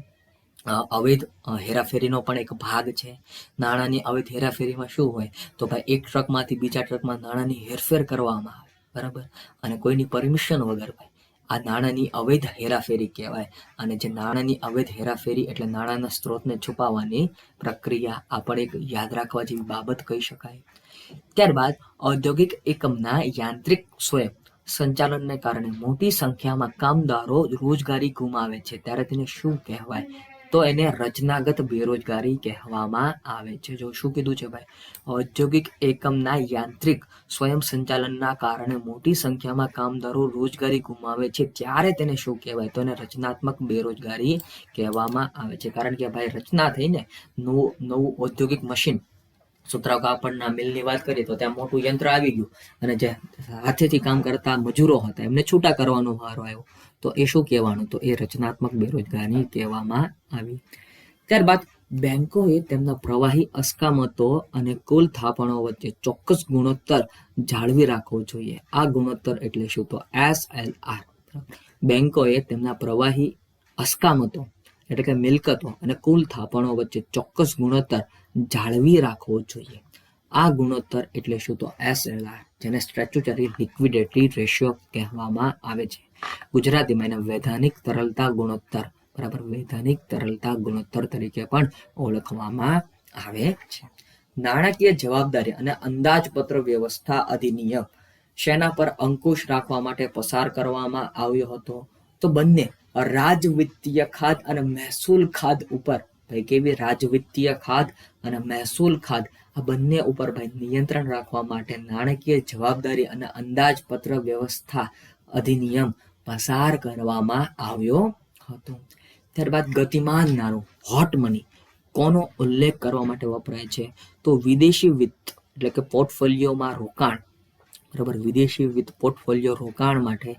અવૈધ હેરાફેરીનો પણ એક ભાગ છે. નાણાંની અવૈધ હેરાફેરીમાં શું હોય? તો ભાઈ એક ટ્રકમાંથી બીજા ટ્રકમાં નાણાંની હેરફેર કરવામાં આવે બરાબર, અને કોઈની પરમિશન વગર ભાઈ આ નાણાંની અવૈધ હેરાફેરી કહેવાય. અને જે નાણાંની અવૈધ હેરાફેરી એટલે નાણાંના સ્ત્રોતને છુપાવવાની પ્રક્રિયા. આ પણ એક યાદ રાખવા જેવી બાબત કહી શકાય. ત્યારબાદ ઔદ્યોગિક એકમના યાંત્રિક સ્વયં સંચાલનને કારણે મોટી સંખ્યામાં કામદારો રોજગારી ગુમાવે છે ત્યારે તેને શું કહેવાય? તો એને રચનાગત બેરોજગારી કહેવામાં આવે છે. જો શું કીધું છે ભાઈ? ઔદ્યોગિક એકમના યાંત્રિક સ્વયં સંચાલનના કારણે મોટી સંખ્યામાં કામદારો રોજગારી ગુમાવે છે ત્યારે તેને શું કહેવાય? તો એને રચનાત્મક બેરોજગારી કહેવામાં આવે છે. કારણ કે ભાઈ રચના થઈને નવું ઔદ્યોગિક મશીન, સુતરાઉ કાપડના મિલની વાત કરીએ તો ત્યાં મોટું યંત્ર આવી ગયું અને જે હાથેથી કામ કરતા મજૂરો હતા એમને છૂટા કરવાનો વારો આવ્યો. તો એ શું કહેવાનું? તો એ રચનાત્મક બેરોજગારી કહેવામાં આવી. ત્યારબાદ બેંકોએ તેમના પ્રવાહી અસ્કયામતો અને કુલ થાપણો વચ્ચે ચોક્કસ ગુણોત્તર જાળવી રાખવો જોઈએ. આ ગુણોત્તર એટલે શું? તો SLR. બેંકોએ તેમના પ્રવાહી અસ્કયામતો એટલે કે મિલકતો અને કુલ થાપણો વચ્ચે ચોક્કસ ગુણોત્તર જાળવી રાખવો જોઈએ. આ ગુણોત્તર એટલે શું? તો SLR, જેને સ્ટેચ્યુટરી લિક્વિડિટી રેશિયો કહેવામાં આવે છે. ગુજરાતીમાં એને વૈધાનિક તરલતા ગુણોત્તર બરાબર, વૈધાનિક તરલતા ગુણોત્તર તરીકે પણ ઓળખવામાં આવે છે. નાણાકીય જવાબદારી અને અંદાજપત્ર વ્યવસ્થા અધિનિયમ શેના પર અંકુશ રાખવા માટે પસાર કરવામાં આવ્યો હતો? તો બંને રાજવિત્તીય ખાધ અને મહેસૂલ ખાધ ઉપર ભાઈ કેવી રાજવિત્તીય ખાધ અને મહેસૂલ ખાધ આ બંને ઉપર ભાઈ નિયંત્રણ રાખવા માટે નાણાકીય જવાબદારી અને અંદાજપત્ર વ્યવસ્થા અધિનિયમ પસાર કરવામાં આવ્યો હતો. ત્યારબાદ ગતિમાન નાણું હોટ મની કોનો ઉલ્લેખ કરવા માટે વપરાય છે? તો વિદેશી વિત્ત એટલે કે પોર્ટફોલિયોમાં રોકાણ, બરાબર, વિદેશી વિત્ત પોર્ટફોલિયો રોકાણ માટે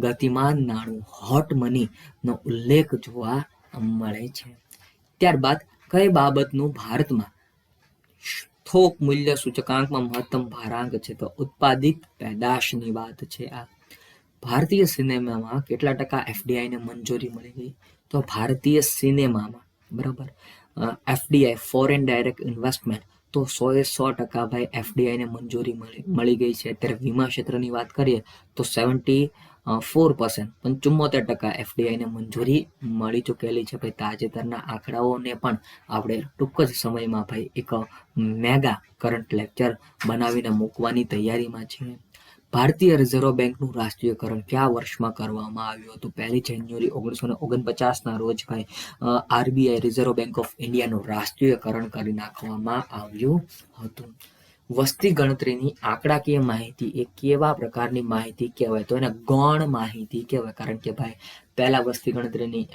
ગતિમાન નાણું હોટ મની નો ઉલ્લેખ જોવા મળે છે. ત્યારબાદ કઈ બાબતનું ભારતમાં થોક મૂલ્ય સૂચકાંકમાં મહત્તમ ભારાંક છે? તો ઉત્પાદિત પેદાશની વાત છે. આ ભારતીય સિનેમામાં કેટલા ટકા FDI ને મંજૂરી મળી ગઈ? તો ભારતીય સિનેમામાં, બરાબર, FDI ફોરેન ડાયરેક્ટ ઇન્વેસ્ટમેન્ટ તો 100% ભાઈ FDI ને મંજૂરી મળી ગઈ છે. અત્યારે વીમા ક્ષેત્રની વાત કરીએ તો 74% 75% FDI ને મંજૂરી મળી ચૂકેલી છે. ભાઈ તાજેતરના આંકડાઓને પણ આપણે ટૂંક જ સમયમાં ભાઈ એક મેગા કરંટ લેક્ચર બનાવીને મૂકવાની તૈયારીમાં છીએ. ભારતીય રિઝર્વ બેંકનું રાષ્ટ્રીયકરણ કયા વર્ષમાં કરવામાં આવ્યું હતું? 1 જાન્યુઆરી 1949ના રોજ ભાઈ RBI રિઝર્વ બેંક ઓફ ઇન્ડિયાનું રાષ્ટ્રીયકરણ કરી નાખવામાં આવ્યું હતું. વસ્તી ગણતરીની આંકડાકીય માહિતી એ કેવા પ્રકારની માહિતી કહેવાય? તો એને ગૌણ માહિતી કહેવાય, કારણ કે ભાઈ પહેલા વસ્તી ગણતરીની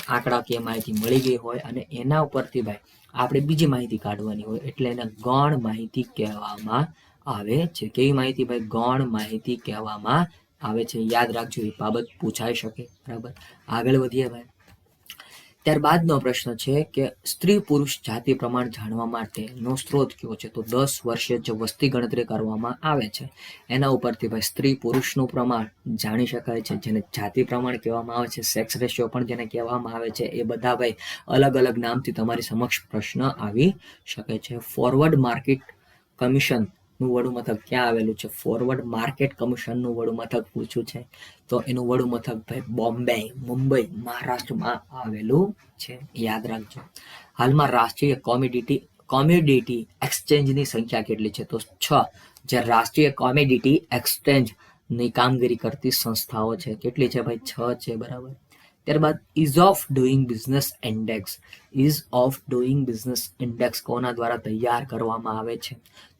આંકડાકીય માહિતી મળી ગઈ હોય અને એના ઉપરથી ભાઈ આપણે બીજી માહિતી કાઢવાની હોય એટલે એને ગૌણ માહિતી કહેવામાં આવે છે. કેવી માહિતી? ભાઈ ગૌણ માહિતી કહેવામાં આવે છે. યાદ રાખજો, એ બાબત પૂછાઈ શકે. બરાબર, આગળ વધીએ ભાઈ. ત્યારબાદનો પ્રશ્ન છે કે સ્ત્રી પુરુષ જાતિ પ્રમાણ જાણવા માટેનો સ્ત્રોત કયો છે? તો 10 વર્ષે જે વસ્તી ગણતરી કરવામાં આવે છે એના ઉપરથી ભાઈ સ્ત્રી પુરુષનું પ્રમાણ જાણી શકાય છે, જેને જાતિ પ્રમાણ કહેવામાં આવે છે, સેક્સ રેશિયો પણ જેને કહેવામાં આવે છે. એ બધા ભાઈ અલગ અલગ નામથી તમારી સમક્ષ પ્રશ્ન આવી શકે છે. ફોરવર્ડ માર્કેટ કમિશન નું વડું મથક ક્યાં આવેલું છે? ફોરવર્ડ માર્કેટ કમિશનનું વડું મથક પૂછ્યું છે તો એનું વડું મથક ભાઈ બોમ્બે, મુંબઈ, મહારાષ્ટ્રમાં આવેલું છે. યાદ રાખજો. હાલમાં રાષ્ટ્રીય કોમોડિટી એક્સચેન્જની સંખ્યા કેટલી છે? તો 6 જે રાષ્ટ્રીય કોમોડિટી એક્સચેન્જની કામગીરી કરતી સંસ્થાઓ છે. કેટલી છે ભાઈ? 6 છે. બરાબર. ત્યારબાદ ease of doing business index કોના દ્વારા તૈયાર કરવામાં આવે છે?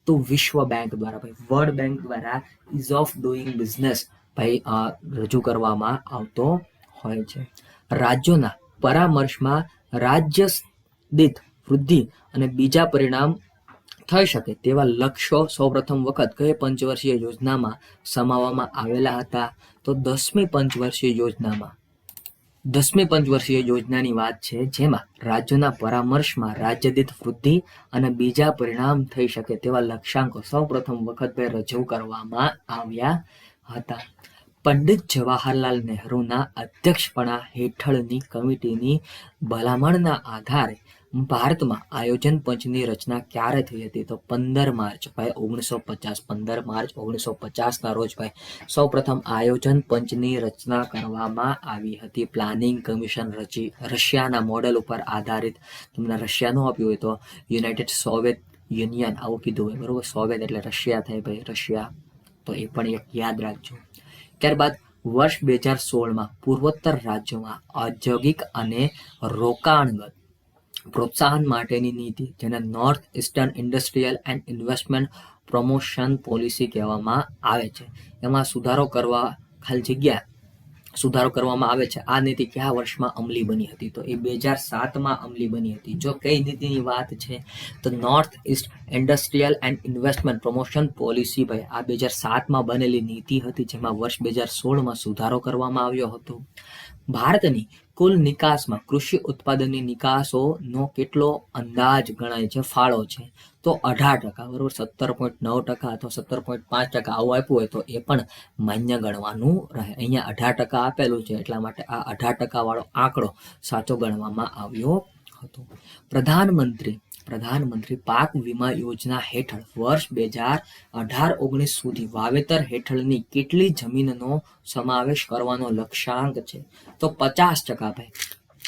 તો વિશ્વ બેંક દ્વારા, ભાઈ વર્લ્ડ બેંક દ્વારા ઇઝ ઓફ ડુઈંગ બિઝનેસ ભાઈ રજૂ કરવામાં આવતો હોય છે. રાજ્યોના પરામર્શમાં રાજ્ય દીઠ વૃદ્ધિ અને બીજા પરિણામ થઈ શકે તેવા લક્ષ્યો સૌપ્રથમ વખત કઈ પંચવર્ષીય યોજનામાં સમાવવામાં આવેલા હતા? તો 10મી પંચવર્ષીય યોજનાની વાત છે, જેમાં રાજ્યોના પરામર્શમાં રાજ્ય દીઠ વૃદ્ધિ અને બીજા પરિણામ થઈ શકે તેવા લક્ષ્યાંકો સૌપ્રથમ વખત રજૂ કરવામાં આવ્યા હતા. પંડિત જવાહરલાલ નહેરુના અધ્યક્ષપણા હેઠળની કમિટીની ભલામણના આધારે ભારતમાં આયોજન પંચની રચના ક્યારે થઈ હતી? તો 15 માર્ચ 1950ના રોજ ભાઈ સૌપ્રથમ આયોજન પંચની રચના કરવામાં આવી હતી. પ્લાનિંગ કમિશન રચી રશિયાના મોડેલ ઉપર આધારિત. તમને રશિયાનું આપ્યું હોય તો યુનાઇટેડ સોવિયત યુનિયન આવું કીધું હોય, બરોબર. સોવિયત એટલે રશિયા થાય ભાઈ, રશિયા. તો એ પણ એક યાદ રાખજો. ત્યારબાદ વર્ષ 2016માં પૂર્વોત્તર રાજ્યોમાં ઔદ્યોગિક અને રોકાણગત પ્રોત્સાહન માટેની નીતિ, જેને north eastern industrial and investment promotion policy કહેવામાં આવે છે, એમાં સુધારો કરવામાં આવે છે. આ નીતિ કયા વર્ષમાં અમલી બની હતી? તો એ 2007માં અમલી બની હતી. જો કઈ નીતિની વાત છે તો north east industrial and investment promotion policy ભાઈ આ 2007માં બનેલી નીતિ હતી, જેમાં વર્ષ 2016માં સુધારો કરવામાં આવ્યો હતો. ભારતની કુલ નિકાસમાં કૃષિ ઉત્પાદનની નિકાસોનો કેટલો અંદાજ ગણાય છે, ફાળો છે? તો 18%, બરોબર. 17.9% અથવા 17.5% આવું આપ્યું હોય તો એ પણ માન્ય ગણવાનું રહે. અહીંયા 18% આપેલું છે એટલા માટે આ 18% વાળો આંકડો સાચો ગણવામાં આવ્યો હતો. પ્રધાનમંત્રી પાક વીમા યોજના હેઠળ વર્ષ 2018-19 સુધી વાવેતર હેઠળની કેટલી જમીનનો સમાવેશ કરવાનો લક્ષ્યાંક છે? તો 50%. ભાઈ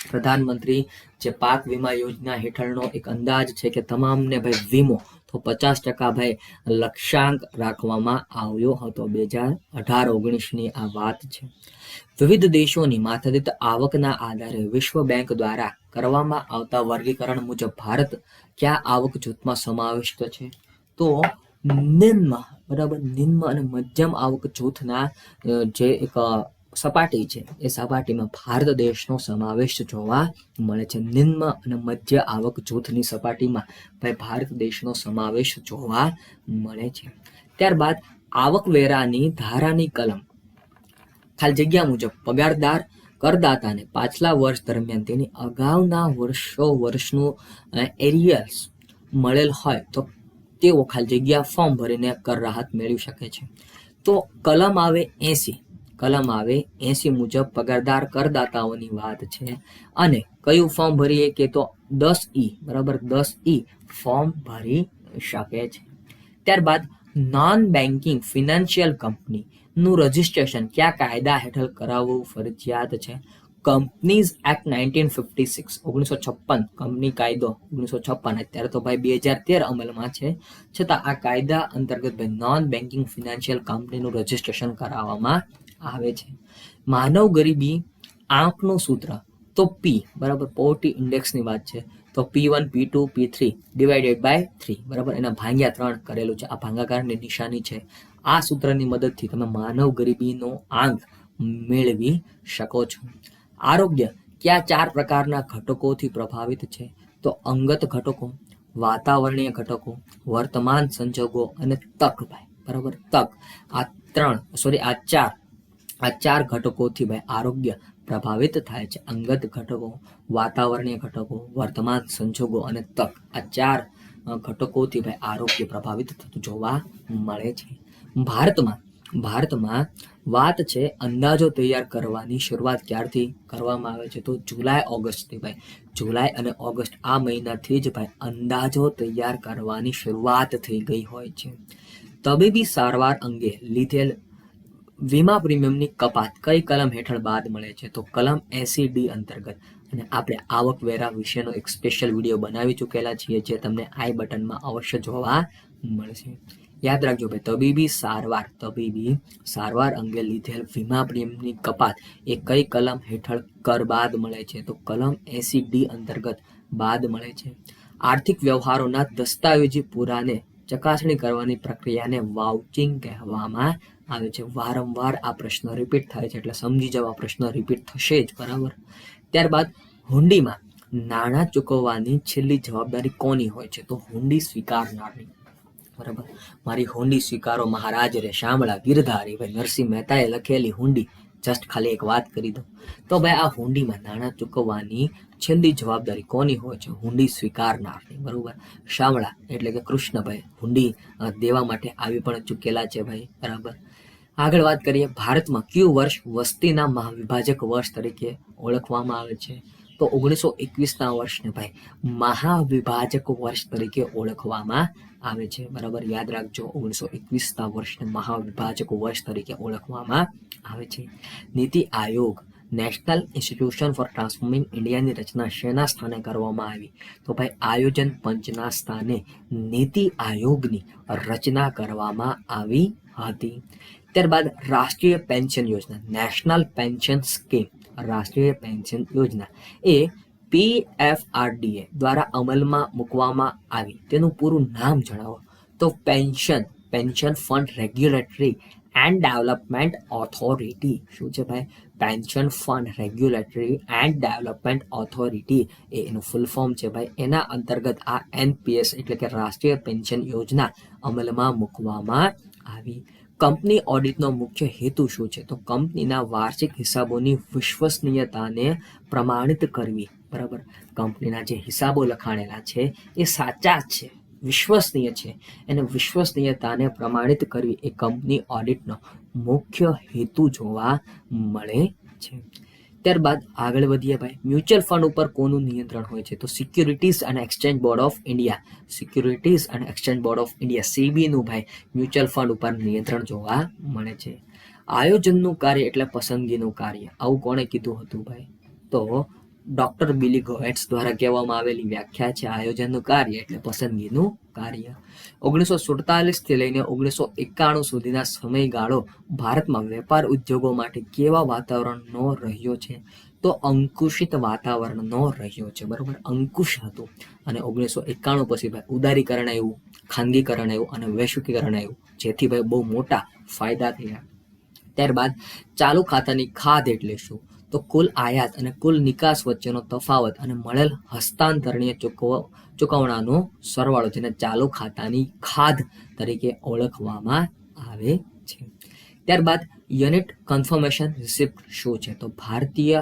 પ્રધાનમંત્રી જે પાક વીમા યોજના હેઠળનો એક અંદાજ છે કે તમામને ભાઈ વીમો તો 50% ભાઈ લક્ષ્યાંક રાખવામાં આવ્યો હતો. 2018-19ની આ વાત છે. વિવિધ દેશોની માથાદીઠ આવકના આધારે વિશ્વ બેંક દ્વારા કરવામાં આવતા વર્ગીકરણ મુજબ ભારત કયા આવક જૂથમાં સમાવિષ્ટ છે? તો નિમ્ન, બરાબર, નિમ્ન અને મધ્યમ આવક જૂથના જે એક સપાટી છે એ સપાટીમાં ભારત દેશનો સમાવેશ જોવા મળે છે. નિમ્ન અને મધ્ય આવક જૂથની સપાટીમાં ભાઈ ભારત દેશનો સમાવેશ જોવા મળે છે. ત્યારબાદ આવકવેરાની ધારાની કલમ ખાલી જગ્યા મુજબ પગારદાર કરદાતાને પાછલા વર્ષ દરમિયાન તેની અગાઉના વર્ષનું એરિયર્સ મળેલ હોય તો તેઓ ખાલી જગ્યા ફોર્મ ભરીને કર રાહત મેળવી શકે છે. તો કલમ આવે 80 મુજબ પગારદાર કરદાતાઓની વાત છે. અને કયું ફોર્મ ભરીએ કે તો 10E, બરાબર, 10E ફોર્મ ભરી શકે છે. ત્યારબાદ નોન બેન્કિંગ ફિનાન્શિયલ કંપનીનું રજિસ્ટ્રેશન કયા કાયદા હેઠળ કરાવવું ફરજિયાત છે? કંપનીઝ એક્ટ 1956 કંપની કાયદો 1956, અત્યારે તો ભાઈ 2013 અમલમાં છે, છતાં આ કાયદા અંતર્ગત ભાઈ નોન બેન્કિંગ ફિનાન્શિયલ કંપનીનું રજિસ્ટ્રેશન કરાવવામાં આવે છે. માનવ ગરીબી આંકનું સૂત્ર તો P, બરાબર, પોવર્ટી ઇન્ડેક્સની વાત છે તો P1, P2, P3 divided by 3, બરાબર, એના ભાગ્યા 3 કરેલું છે. આ ભાગાકારની નિશાની છે. આ સૂત્રની મદદથી તમે માનવ ગરીબીનો આંક મેળવી શકો છો. આરોગ્ય કયા 4 પ્રકારના ઘટકોથી પ્રભાવિત છે? તો અંગત ઘટકો, વાતાવરણીય ઘટકો, વર્તમાન સંજોગો અને તક, ભાઈ, બરાબર, તક. આ ચાર ઘટકોથી ભાઈ આરોગ્ય પ્રભાવિત થાય છે. અંગત ઘટકો, વાતાવરણીય ઘટકો, વર્તમાન સંજોગો અને તક, આ 4 ઘટકોથી ભાઈ આરોગ્ય પ્રભાવિત થતું જોવા મળે છે. ભારતમાં વાત છે અંદાજો તૈયાર કરવાની શરૂઆત ક્યારથી કરવામાં આવે છે? તો જુલાઈ-ઓગસ્ટથી, ભાઈ, જુલાઈ અને ઓગસ્ટ આ મહિનાથી જ ભાઈ અંદાજો તૈયાર કરવાની શરૂઆત થઈ ગઈ હોય છે. તબીબી સારવાર અંગે લીધેલ વીમા પ્રીમિયમની કપાત કઈ કલમ હેઠળ બાદ મળે છે? તો કલમ 80D અંતર્ગત. અને આપણે આવકવેરા વિશેનો એક સ્પેશિયલ વિડીયો બનાવી ચૂકેલા છીએ, જે તમને આઈ બટનમાં અવશ્ય જોવા મળશે. યાદ રાખજો ભાઈ, તબીબી સારવાર અંગે લીધેલ વીમા પ્રીમિયમની કપાત એ કઈ કલમ હેઠળ કર બાદ મળે છે? તો કલમ 80D અંતર્ગત બાદ મળે છે. આર્થિક વ્યવહારોના દસ્તાવેજી પુરાને ચકાસણી કરવાની પ્રક્રિયાને વાઉચિંગ કહેવામાં આવે છે. વારંવાર આ પ્રશ્ન રિપીટ થાય છે, એટલે સમજી જાવ આ પ્રશ્ન રિપીટ થશે જ, બરાબર. ત્યારબાદ હુંડીમાં નાણાં ચૂકવવાની છેલ્લી જવાબદારી કોની હોય છે? તો હુંડી સ્વીકારનારની, બરાબર. મારી હુંડી સ્વીકારો મહારાજ રે શામળા ગિરધારી, ભાઈ નરસિંહ મહેતાએ લખેલી હુંડી. જસ્ટ ખાલી એક વાત કરી દઉં તો ભાઈ આ હુંડીમાં નાણાં ચૂકવવાની છેલ્લી જવાબદારી કોની હોય છે? હુંડી સ્વીકારનારની, બરાબર. શામળા એટલે કે કૃષ્ણભાઈ હુંડી દેવા માટે આવી પણ ચૂકેલા છે, ભાઈ, બરાબર. આગળ વાત કરીએ, ભારતમાં કયું વર્ષ વસ્તીના મહાવિભાજક વર્ષ તરીકે ઓળખવામાં આવે છે? તો 1921ના વર્ષને ભાઈ મહાવિભાજક વર્ષ તરીકે ઓળખવામાં આવે છે, બરાબર. યાદ રાખજો, 1921ના વર્ષને મહાવિભાજક વર્ષ તરીકે ઓળખવામાં આવે છે. નીતિ આયોગ નેશનલ ઇન્સ્ટિટ્યુશન ફોર ટ્રાન્સફોર્મિંગ ઇન્ડિયાની રચના શેના સ્થાને કરવામાં આવી? તો ભાઈ આયોજન પંચના સ્થાને નીતિ આયોગની રચના કરવામાં આવી હતી. ત્યારબાદ રાષ્ટ્રીય પેન્શન યોજના, નેશનલ પેન્શન સ્કીમ, રાષ્ટ્રીય પેન્શન યોજના એ PFRDA દ્વારા અમલમાં મૂકવામાં આવી. તેનું પૂરું નામ જણાવો. તો pension fund regulatory and development authority. શું છે ભાઈ? Pension fund regulatory and development authority એ એનું ફૂલ ફોર્મ છે, ભાઈ. એના અંતર્ગત આ NPS એટલે કે રાષ્ટ્રીય પેન્શન યોજના અમલમાં મૂકવામાં આવી. કંપની ઓડિટનો મુખ્ય હેતુ શું છે? તો કંપનીના વાર્ષિક હિસાબોની વિશ્વસનીયતાને પ્રમાણિત કરવી, બરાબર. કંપનીના જે હિસાબો લખાણેલા છે એ સાચા છે, વિશ્વસનીય છે, એને વિશ્વસનીયતાને પ્રમાણિત કરવી એ કંપની ઓડિટનો મુખ્ય હેતુ જોવા મળે છે. ત્યારબાદ આગળ વધીએ ભાઈ, મ્યુચ્યુઅલ ફંડ ઉપર કોનું નિયંત્રણ હોય છે? તો સિક્યુરિટીઝ અને exchange board of India, securities અને એક્સચેન્જ બોર્ડ ઓફ ઇન્ડિયા SEBIનું ભાઈ મ્યુચ્યુઅલ ફંડ ઉપર નિયંત્રણ જોવા મળે છે. આયોજનનું કાર્ય એટલે પસંદગીનું કાર્ય, આવું કોણે કીધું હતું ભાઈ? તો ડોક્ટર બિલી ગેટ્સ દ્વારા કહેવામાં આવેલી વ્યાખ્યા છે આયોજનનું કાર્ય એટલે પસંદગીનું કાર્ય. 1947 થી લઈને 1991 સુધીના સમયગાળો ભારતમાં વેપાર ઉદ્યોગો માટે કેવા વાતાવરણનો રહ્યો છે? તો અંકુશિત વાતાવરણનો રહ્યો છે, બરોબર. અંકુશ હતું અને 1991 પછી ભાઈ ઉદારીકરણ આવ્યું, ખાનગીકરણ આવ્યું અને વૈશ્વિકીકરણ આવ્યું, જેથી ભાઈ બહુ મોટા ફાયદા થયા. ત્યારબાદ ચાલુ ખાતાની ખાધ એટલે શું? તો કુલ આયાત અને કુલ નિકાસ વચ્ચેનો તફાવત અને મળેલ હસ્તાંતરણીય ચૂકવણાનો સરવાળો, જેને ચાલુ ખાતાની ખાધ તરીકે ઓળખવામાં આવે છે. ત્યારબાદ યુનિટ કન્ફર્મેશન રિસિપ્ટ શું છે? તો ભારતીય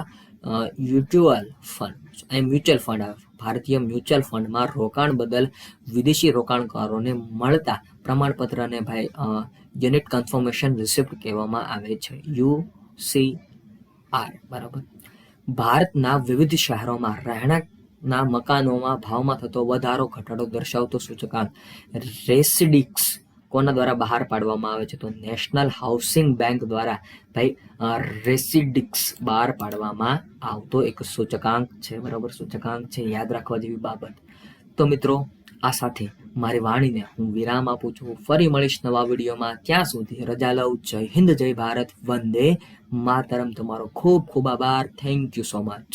મ્યુચ્યુઅલ ફંડ ભારતીય મ્યુચ્યુઅલ ફંડમાં રોકાણ બદલ વિદેશી રોકાણકારોને મળતા પ્રમાણપત્રને ભાઈ યુનિટ કન્ફર્મેશન રિસિપ્ટ કહેવામાં આવે છે, UCR, બરાબર. ભારતના વિવિધ શહેરોમાં રહેણાંકના મકાનોમાં ભાવમાં થતો વધારો ઘટાડો દર્શાવતો સૂચકાંક રેસિડિક્સ કોના દ્વારા બહાર પાડવામાં આવે છે? તો નેશનલ હાઉસિંગ બેંક દ્વારા ભાઈ રેસિડિક્સ બહાર પાડવામાં આવતો એક સૂચકાંક છે, બરાબર. સૂચકાંક છે, યાદ રાખવા જેવી બાબત. તો મિત્રો, આ સાથે મારી વાણીને હું વિરામ આપું છું. ફરી મળીશ નવા વિડીયોમાં. ત્યાં સુધી રજા લઉં. જય હિન્દ, જય ભારત, વંદે માતરમ. તમારો ખૂબ ખૂબ આભાર. Thank you so much.